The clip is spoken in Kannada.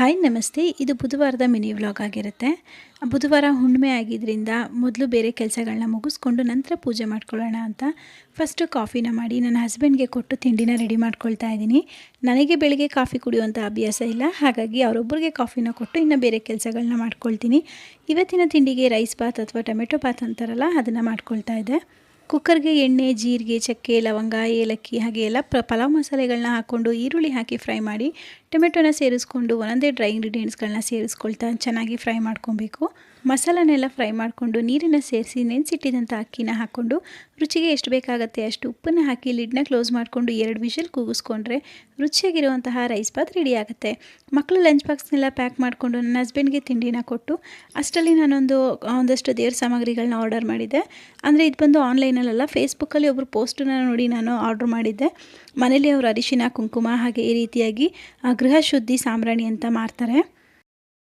ಹಾಯ್ ನಮಸ್ತೆ. ಇದು ಬುಧವಾರದ ಮಿನಿ ವ್ಲಾಗ್ ಆಗಿರುತ್ತೆ. ಬುಧವಾರ ಹುಣ್ಣಿಮೆ ಆಗಿದ್ದರಿಂದ ಮೊದಲು ಬೇರೆ ಕೆಲಸಗಳನ್ನ ಮುಗಿಸ್ಕೊಂಡು ನಂತರ ಪೂಜೆ ಮಾಡ್ಕೊಳ್ಳೋಣ ಅಂತ ಫಸ್ಟು ಕಾಫಿನ ಮಾಡಿ ನನ್ನ ಹಸ್ಬೆಂಡ್ಗೆ ಕೊಟ್ಟು ತಿಂಡಿನ ರೆಡಿ ಮಾಡ್ಕೊಳ್ತಾ ಇದ್ದೀನಿ. ನನಗೆ ಬೆಳಗ್ಗೆ ಕಾಫಿ ಕುಡಿಯುವಂಥ ಅಭ್ಯಾಸ ಇಲ್ಲ, ಹಾಗಾಗಿ ಅವರೊಬ್ಬರಿಗೆ ಕಾಫಿನ ಕೊಟ್ಟು ಇನ್ನು ಬೇರೆ ಕೆಲಸಗಳನ್ನ ಮಾಡ್ಕೊಳ್ತೀನಿ. ಇವತ್ತಿನ ತಿಂಡಿಗೆ ರೈಸ್ ಬಾತ್ ಅಥವಾ ಟೊಮೆಟೊ ಬಾತ್ ಅಂತಾರಲ್ಲ, ಅದನ್ನು ಮಾಡ್ಕೊಳ್ತಾ ಇದ್ದೆ. ಕುಕ್ಕರ್ಗೆ ಎಣ್ಣೆ, ಜೀರಿಗೆ, ಚಕ್ಕೆ, ಲವಂಗ, ಏಲಕ್ಕಿ ಹಾಗೆ ಎಲ್ಲ ಪಲಾವ್ ಮಸಾಲೆಗಳನ್ನ ಹಾಕ್ಕೊಂಡು ಈರುಳ್ಳಿ ಹಾಕಿ ಫ್ರೈ ಮಾಡಿ ಟೊಮೆಟೊನ ಸೇರಿಸ್ಕೊಂಡು ಒಂದೊಂದೇ ಡ್ರೈ ಇಂಗ್ರೀಡಿಯೆಂಟ್ಸ್ಗಳನ್ನ ಸೇರಿಸ್ಕೊಳ್ತಾ ಚೆನ್ನಾಗಿ ಫ್ರೈ ಮಾಡ್ಕೊಬೇಕು. ಮಸಾಲನೆಲ್ಲ ಫ್ರೈ ಮಾಡಿಕೊಂಡು ನೀರನ್ನು ಸೇರಿಸಿ ನೆನೆಸಿಟ್ಟಿದ್ದಂಥ ಅಕ್ಕಿನ ಹಾಕ್ಕೊಂಡು ರುಚಿಗೆ ಎಷ್ಟು ಬೇಕಾಗುತ್ತೆ ಅಷ್ಟು ಉಪ್ಪನ್ನು ಹಾಕಿ ಲಿಡ್ನ ಕ್ಲೋಸ್ ಮಾಡಿಕೊಂಡು 2 ವಿಷಲ್ ಕೂಗಿಸ್ಕೊಂಡ್ರೆ ರುಚಿಯಾಗಿರುವಂತಹ ರೈಸ್ ಬಾತ್ ರೆಡಿ ಆಗುತ್ತೆ. ಮಕ್ಕಳು ಲಂಚ್ ಬಾಕ್ಸ್ನೆಲ್ಲ ಪ್ಯಾಕ್ ಮಾಡಿಕೊಂಡು ನನ್ನ ಹಸ್ಬೆಂಡ್ಗೆ ತಿಂಡಿನ ಕೊಟ್ಟು ಅಷ್ಟರಲ್ಲಿ ಒಂದಷ್ಟು ದೇವ್ರ ಸಾಮಗ್ರಿಗಳನ್ನ ಆರ್ಡರ್ ಮಾಡಿದ್ದೆ. ಅಂದರೆ ಇದು ಬಂದು ಆನ್ಲೈನಲ್ಲ, ಫೇಸ್ಬುಕ್ಕಲ್ಲಿ ಒಬ್ಬರು ಪೋಸ್ಟನ್ನ ನೋಡಿ ನಾನು ಆರ್ಡ್ರ್ ಮಾಡಿದ್ದೆ. ಮನೇಲಿ ಅವರು ಅರಿಶಿನ, ಕುಂಕುಮ ಹಾಗೆ ಈ ರೀತಿಯಾಗಿ ಗೃಹ ಶುದ್ಧಿ ಸಾಂಬ್ರಾಣಿ ಅಂತ ಮಾರ್ತಾರೆ.